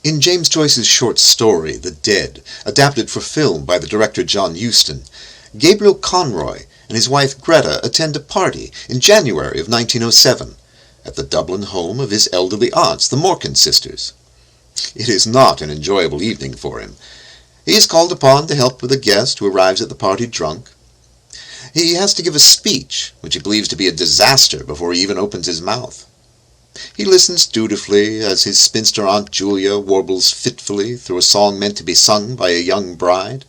In James Joyce's short story, The Dead, adapted for film by the director John Huston, Gabriel Conroy and his wife Greta attend a party in January of 1907 at the Dublin home of his elderly aunts, the Morkan sisters. It is not an enjoyable evening for him. He is called upon to help with a guest who arrives at the party drunk. He has to give a speech, which he believes to be a disaster before he even opens his mouth. He listens dutifully as his spinster Aunt Julia warbles fitfully through a song meant to be sung by a young bride,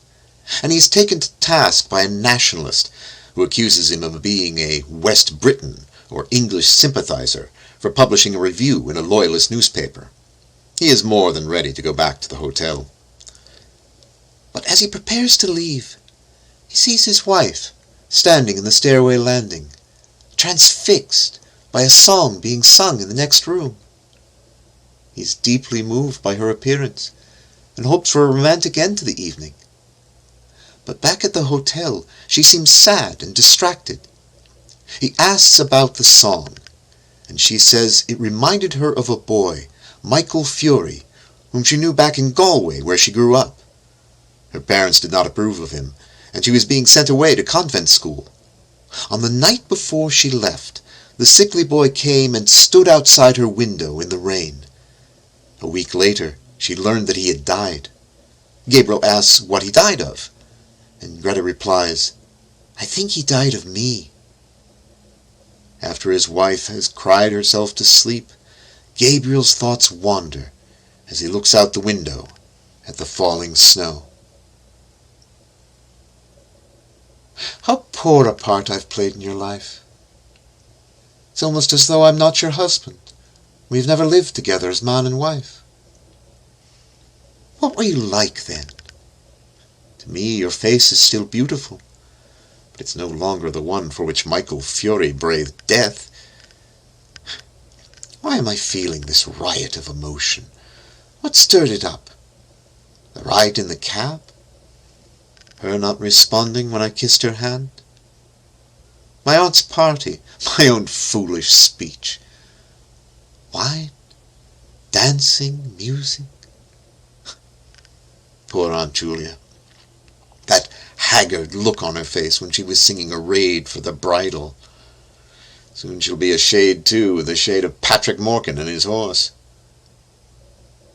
and he is taken to task by a nationalist who accuses him of being a West Briton or English sympathizer for publishing a review in a loyalist newspaper. He is more than ready to go back to the hotel. But as he prepares to leave, he sees his wife standing in the stairway landing, transfixed by a song being sung in the next room. He is deeply moved by her appearance and hopes for a romantic end to the evening. But back at the hotel, she seems sad and distracted. He asks about the song, and she says it reminded her of a boy, Michael Fury, whom she knew back in Galway, where she grew up. Her parents did not approve of him, and she was being sent away to convent school. On the night before she left, the sickly boy came and stood outside her window in the rain. A week later, she learned that he had died. Gabriel asks what he died of, and Greta replies, "I think he died of me." After his wife has cried herself to sleep, Gabriel's thoughts wander as he looks out the window at the falling snow. How poor a part I've played in your life. It's almost as though I'm not your husband. We've never lived together as man and wife. What were you like then? To me, your face is still beautiful, but it's no longer the one for which Michael Fury braved death. Why am I feeling this riot of emotion? What stirred it up? The ride in the cab? Her not responding when I kissed her hand? My aunt's party, my own foolish speech. Wine, dancing, music. Poor Aunt Julia. That haggard look on her face when she was singing a raid for the bridal. Soon she'll be a shade too, the shade of Patrick Morkan and his horse.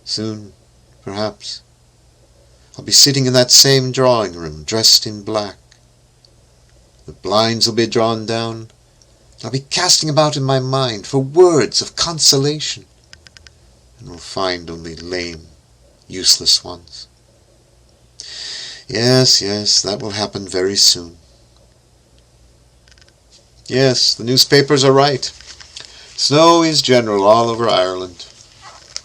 Soon, perhaps, I'll be sitting in that same drawing room, dressed in black. The blinds will be drawn down. I'll be casting about in my mind for words of consolation, and will find only lame, useless ones. Yes, that will happen very soon. Yes, the newspapers are right. Snow is general all over Ireland,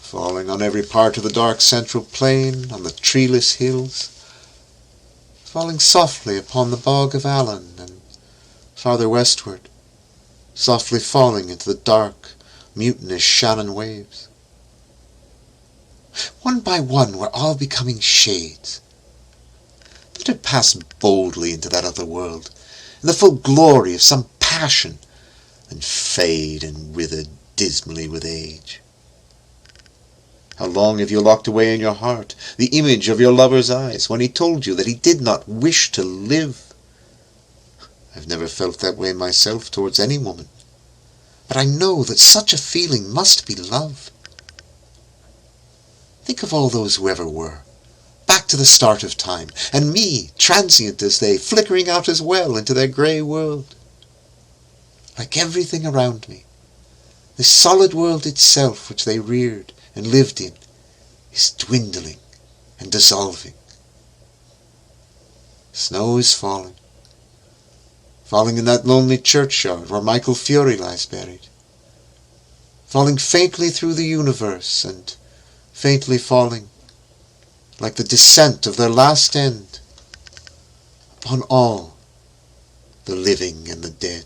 falling on every part of the dark central plain, on the treeless hills, falling softly upon the bog of Allen, and farther westward, softly falling into the dark, mutinous Shannon waves. One by one we're all becoming shades. Let it pass boldly into that other world, in the full glory of some passion, and fade and wither dismally with age. How long have you locked away in your heart the image of your lover's eyes when he told you that he did not wish to live? I've never felt that way myself towards any woman, but I know that such a feeling must be love. Think of all those who ever were, back to the start of time, and me, transient as they, flickering out as well into their grey world. Like everything around me, this solid world itself which they reared and lived in is dwindling and dissolving. Snow is falling in that lonely churchyard where Michael Fury lies buried, falling faintly through the universe and faintly falling, like the descent of their last end, upon all the living and the dead.